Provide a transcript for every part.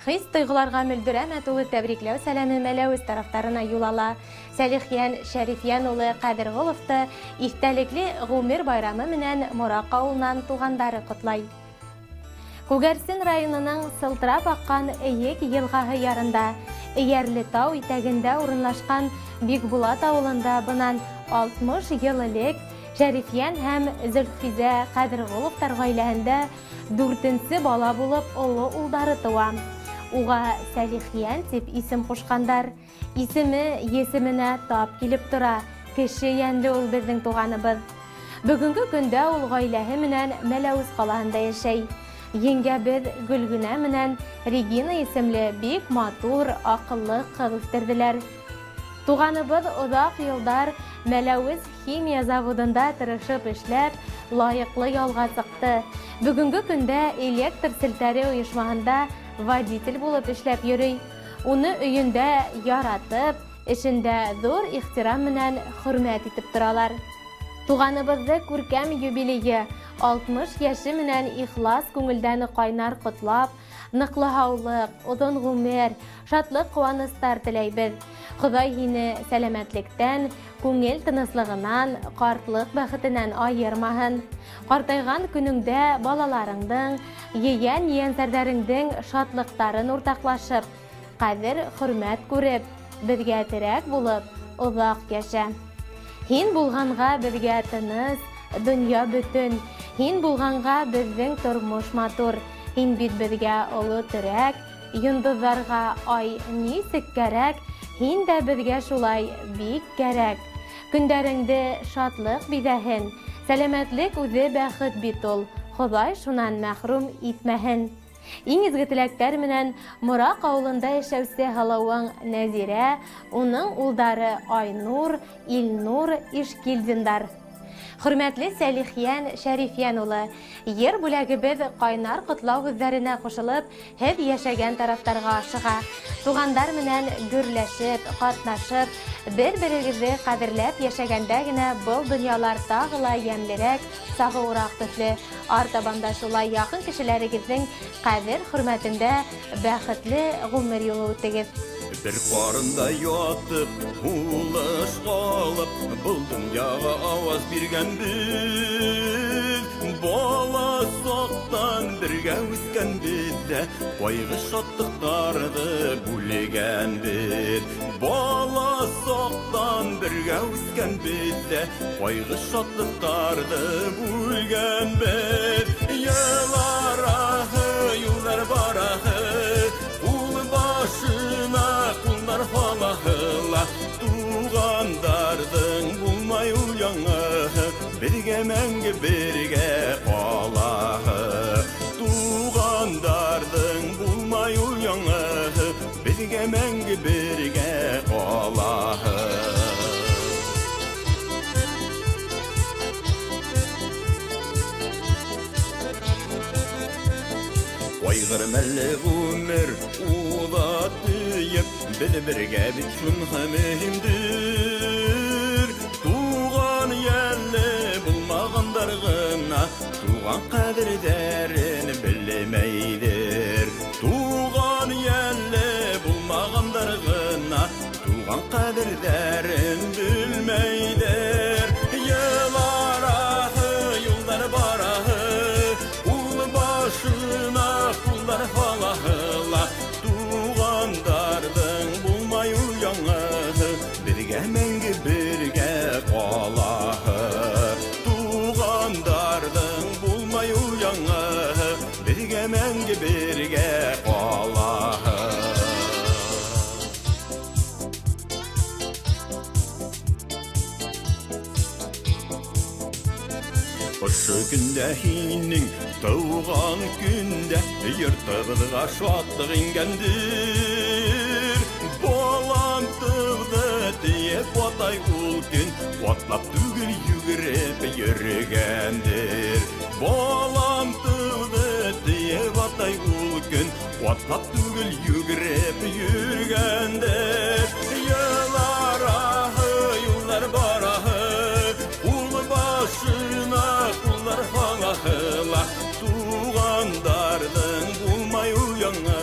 Хис тойгыларга мөлдерәмә тулы тәбрикләү сәламе Мәләвез тарафтарына юлала. Сәлихиян Шәрифиян улы Кадыргуловты истәлекле гомер байрамы менән Морак авылынан тугандары котлай. Күгәрсен районының сылтырап аккан Өек елгаһы ярында, Иярлетау итәгендә урынлашкан Бикбулат авылында бынан 60 ел элек Шәрифиян һәм Зөлфизә Кадыргуловтар гаиләһендә 4нче бала булып олы улдары туа. Уга Сәлихиян дип исем кушкандар. Исеме есеменә тап килеп тора. Кеше янле ул безнең туганыбыз. Бүгенге көндә ул гаиләһе менән Мәләвез калаһында яшәй. Еңгәбез Гөлгүнә менән Регина исемле бик матур, акыллы кыз үстерделәр. Туганыбыз озак елдар Мәләвез химия заводында тырышып эшләп, лаеклы ялга сыкты. Бүгенге көндә электр селтәре оешмаһында водитель булып эшләп йөри. Уны өендә яратып, эшендә зур ихтирам менән хөрмәт итеп торалар. Туганыбызды күркәм юбилее 60 яше менән ихлас күңелдән кайнар котлап, ныклы һаулык, озын гомер, шатлык куаныстар теләйбез. Ходай һине сәламәтлектән, күңел тыныслыгыннан, картлык бәхетеннән айырмаһын. Картайган көнеңдә балаларыңдың, yeğen-yeğenсәрдәреңдең шатлыктарын уртаклашып, кадер хөрмәт күреп, безгә терәк булып, озак яшә. Һин булганга безгә тыныс, дөнья бөтен. Һин булганга безнең тормыш матур. Һин бит безгә олы терәк, йондызларга ай нисек кәрәк, һин дә безгә шулай бик кәрәк. Көндәреңдә шатлык бидәһен, сәламәтлек үзе бәхет бит ул. Ходай шунан мәхрүм итмәһен. Иң изге теләктәр менән Морак авылында яшәүче һалавың Нәзирә, уның улдары Айнур, Илнур, Ишкилдиндар. Хөрмәтле Сәлихиян Шәрифиян улы, ер бүләгебез кайнар котлау үзләренә кушылып, һез яшәгән тарафтарга ашыга. Тугандар менән гөрләшеп, катнашып, бер-берегезне кадерләп яшәгәндә генә был дөньялар тагыла ямьлерәк, сагыурак төсле. Артабанда шулай якын кешеләрегезнең кадер хөрмәтендә бәхетле гомер юлы үтегез. Bir qarında yatıb, ulaş qalıb, бұл dünyaga avaz bergəndir. Bala soqdan birgə üskəndir, qayğı şadlıqlardı бүлегəndir. Bala soqdan birgə üskəndir, qayğı şadlıqlardı бүлегəndir. Yılarağı, yollar barağı, başına kullar falahıla, tuğandardın bulmay uyanı, birge menge birge falahı. Tuğandardın bulmay uyanı, birge menge birge falahı. Qayğır məlle ömür uzatıp, bir-birgə bitşun həmimdir. Tuğan yerli bulmağındarğına, tuğan qədirdərin bilmeydir. Tuğan yerli bulmağındarğına, tuğan qədirdərin bilmeydir. Yılarağı, yollar barağı, ul başına kullar falahıla, tuğandardın bulmay uyanı, birge menge birge qalahı. Tuğandardın bulmay uyanı, birge menge birge qalahı. Ошо күндә һинең туган күндә йортыбызга шатлык иңгәндер. Балам тугды диеп атай ул көн, атлап түгел йөгереп йөргәндер. Балам тугды диеп атай ул көн, атлап түгел йөгереп йөргәндер. Yılarağı, yollar barağı, ул başına kullar falahıla, tuğandardın bulmay uyanı,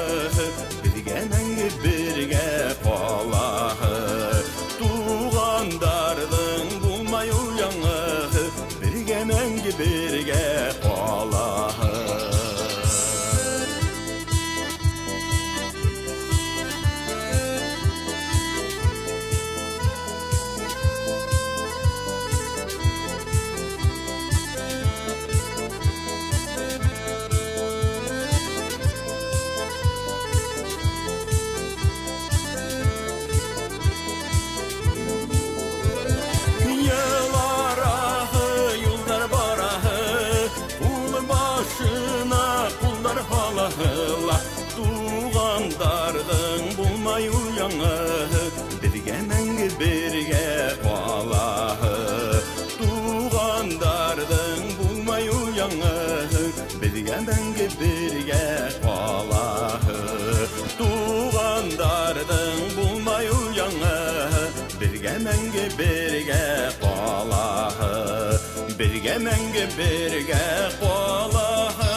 башына кулдар халахыла, тугандардың булмай уяңы, бирге мәңге бирге калаһы. Тугандардың булмай уяңы, бирге мәңге бирге калаһы. Тугандардың булмай уяңы, бирге мәңге бирге калаһы. Бирге мәңге бирге калаһы.